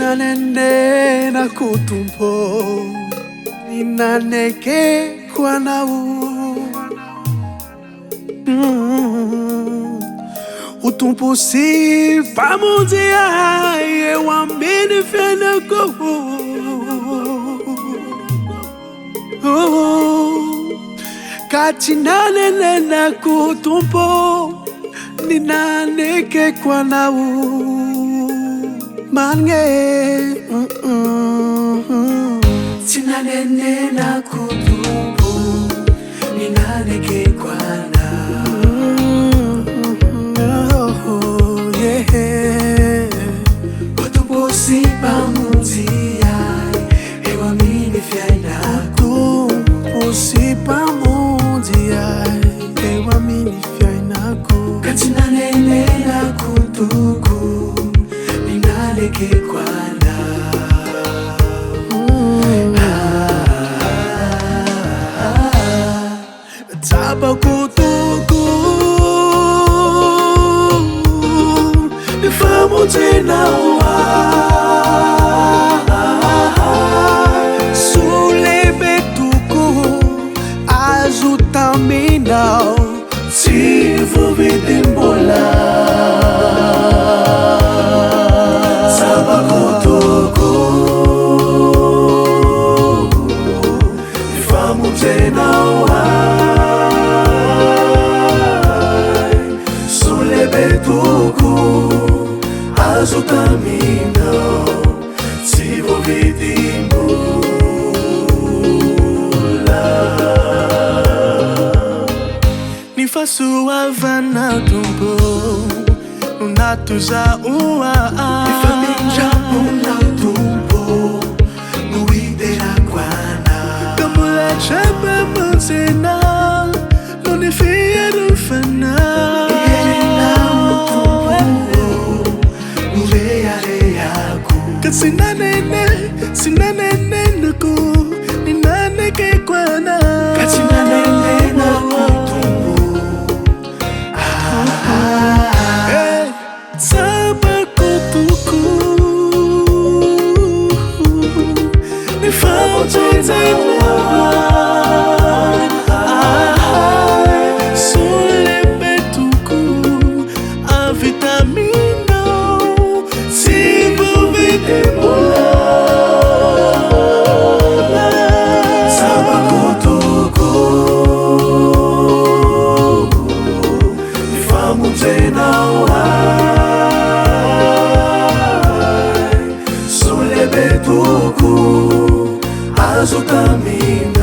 Sinanene na kutumpo ninaneke kwa nau utumpo si pamundia ye wamini feneko katinanene na kutumpo ninaneke kwa nau mange sinanene na kutumpo ninaneke kwana kutumpo si pamundia ewa mini fiaina kutumpo si pamundia ewa mini fiaina katinanene na kutumpo ninaneke kwana taba kutuku nifamu tena sule betuku azutamina sivu vidimbola taba kutuku nifamu tena betuku azutamina sivo vidimbula ni faço avana tumbo unatuza ua ni família una tumbo no idera kwana kamula chapa monsena no ni fia do fana sinanene naku ninaneke kwana katinanene na kutumbu saba kutuku nifamu tena sule betuku a vitamina sivu vidimbola sule betuku azutamina